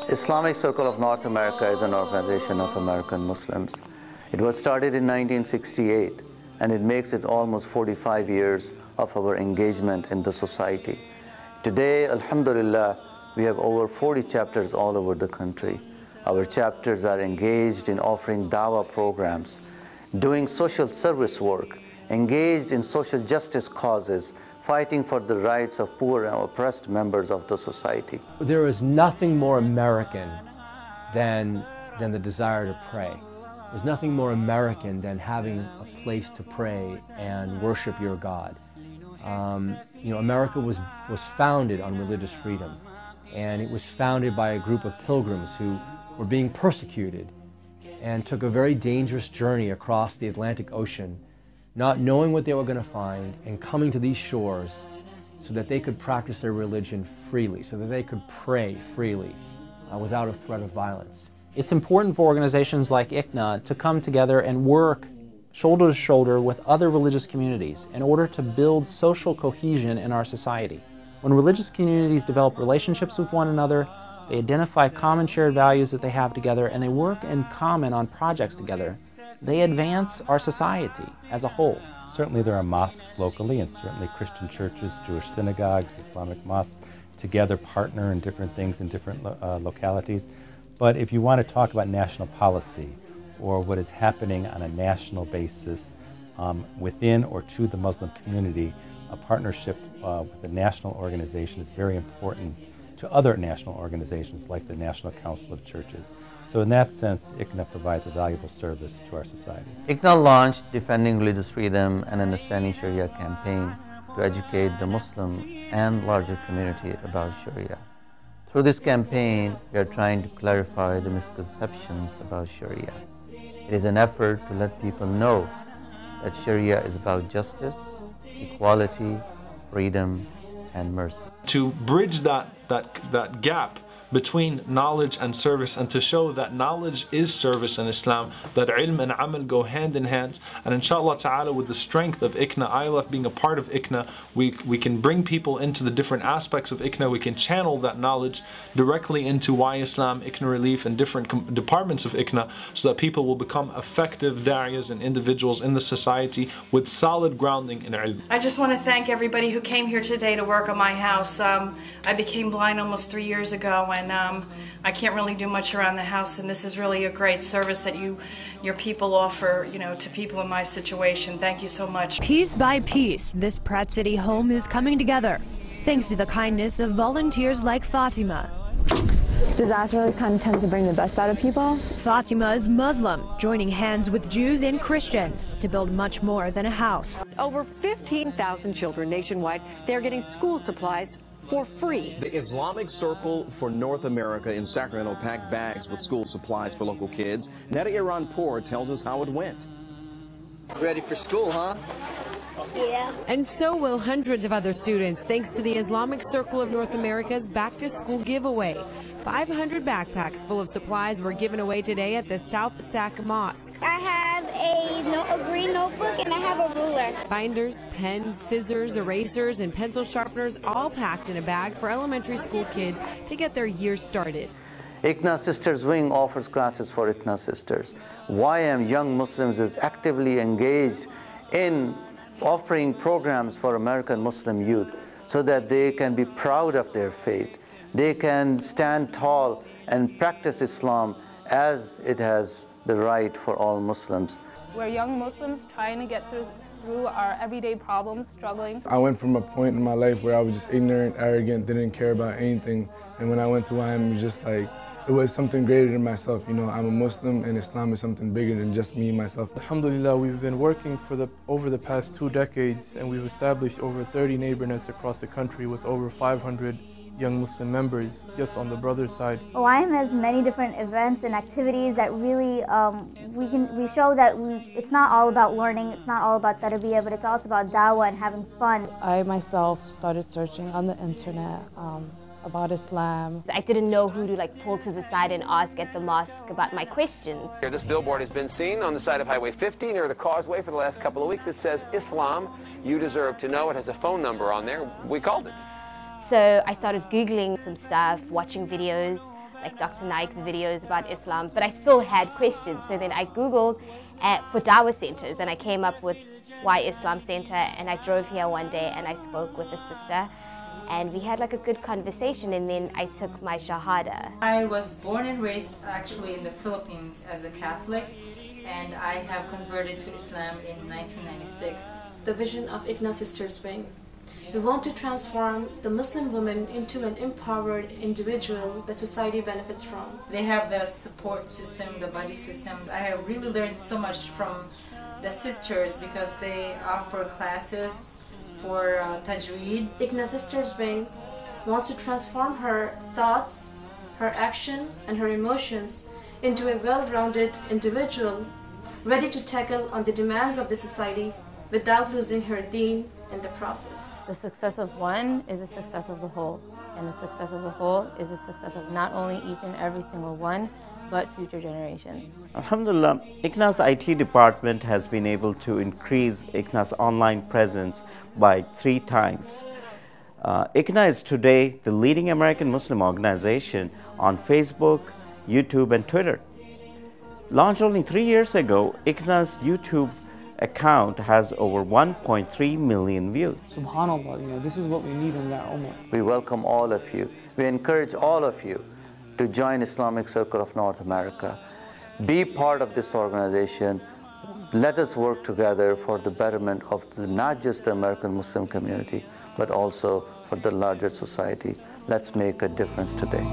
Islamic Circle of North America is an organization of American Muslims. It was started in 1968, and it makes it almost 45 years of our engagement in the society. Today, alhamdulillah, we have over 40 chapters all over the country. Our chapters are engaged in offering dawah programs, doing social service work, engaged in social justice causes, fighting for the rights of poor and oppressed members of the society. There is nothing more American than the desire to pray. There's nothing more American than having a place to pray and worship your God. America was founded on religious freedom, and it was founded by a group of pilgrims who were being persecuted and took a very dangerous journey across the Atlantic Ocean, not knowing what they were going to find, and coming to these shores so that they could practice their religion freely, so that they could pray freely without a threat of violence. It's important for organizations like ICNA to come together and work shoulder to shoulder with other religious communities in order to build social cohesion in our society. When religious communities develop relationships with one another, they identify common shared values that they have together, and they work in common on projects together, they advance our society as a whole. Certainly there are mosques locally, and certainly Christian churches, Jewish synagogues, Islamic mosques together partner in different things in different localities. But if you want to talk about national policy or what is happening on a national basis within or to the Muslim community, a partnership with a national organization is very important to other national organizations like the National Council of Churches. So in that sense, ICNA provides a valuable service to our society. ICNA launched Defending Religious Freedom and Understanding Sharia campaign to educate the Muslim and larger community about Sharia. Through this campaign, we are trying to clarify the misconceptions about Sharia. It is an effort to let people know that Sharia is about justice, equality, freedom, and mercy. To bridge that gap between knowledge and service, and to show that knowledge is service in Islam, that ilm and amal go hand in hand. And inshallah ta'ala, with the strength of ICNA, I love being a part of ICNA, we can bring people into the different aspects of ICNA. We can channel that knowledge directly into Why Islam, ICNA Relief, and different departments of ICNA, so that people will become effective da'iyas and individuals in the society with solid grounding in ilm. I just want to thank everybody who came here today to work on my house. I became blind almost 3 years ago, and I can't really do much around the house, and this is really a great service that your people offer, to people in my situation. Thank you so much. Piece by piece, this Pratt City home is coming together, thanks to the kindness of volunteers like Fatima. Disaster really kind of tends to bring the best out of people. Fatima is Muslim, joining hands with Jews and Christians to build much more than a house. Over 15,000 children nationwide, they're getting school supplies for free. The Islamic Circle for North America in Sacramento packed bags with school supplies for local kids. Netta Iranpour tells us how it went. Ready for school, huh? Yeah. And so will hundreds of other students, thanks to the Islamic Circle of North America's Back to School giveaway. 500 backpacks full of supplies were given away today at the South Sac Mosque. I have a green notebook and I have a ruler. Binders, pens, scissors, erasers, and pencil sharpeners, all packed in a bag for elementary school kids to get their year started. ICNA Sisters Wing offers classes for ICNA Sisters. YM Young Muslims is actively engaged in offering programs for American Muslim youth so that they can be proud of their faith. They can stand tall and practice Islam as it has the right for all Muslims. We're young Muslims trying to get through our everyday problems, struggling. I went from a point in my life where I was just ignorant, arrogant, didn't care about anything. And when I went to YM, it was just like, it was something greater than myself. I'm a Muslim, and Islam is something bigger than just me, myself. Alhamdulillah, we've been working over the past 2 decades, and we've established over 30 neighborhoods across the country with over 500 young Muslim members just on the brother side. YM has many different events and activities that really we show that it's not all about learning, it's not all about tarbiyah, but it's also about dawah and having fun. I myself started searching on the internet about Islam. I didn't know who to pull to the side and ask at the mosque about my questions. This billboard has been seen on the side of Highway 50 near the Causeway for the last couple of weeks. It says, "Islam, you deserve to know." It has a phone number on there. We called it. So I started Googling some stuff, watching videos, like Dr. Naik's videos about Islam, but I still had questions. So then I Googled for Dawah centers, and I came up with Why Islam Center, and I drove here one day and I spoke with a sister, and we had like a good conversation, and then I took my Shahada. I was born and raised actually in the Philippines as a Catholic, and I have converted to Islam in 1996. The vision of ICNA Sisters Wing. We want to transform the Muslim woman into an empowered individual that society benefits from. They have the support system, the buddy system. I have really learned so much from the sisters because they offer classes for Tajweed. ICNA Sisters Wing wants to transform her thoughts, her actions, and her emotions into a well-rounded individual ready to tackle on the demands of the society without losing her deen in the process. The success of one is the success of the whole, and the success of the whole is the success of not only each and every single one, but future generations. Alhamdulillah, ICNA's IT department has been able to increase ICNA's online presence by 3 times. ICNA is today the leading American Muslim organization on Facebook, YouTube, and Twitter. Launched only 3 years ago, ICNA's YouTube account has over 1.3 million views. SubhanAllah, this is what we need in that ummah. We welcome all of you. We encourage all of you to join Islamic Circle of North America. Be part of this organization. Let us work together for the betterment of not just the American Muslim community, but also for the larger society. Let's make a difference today.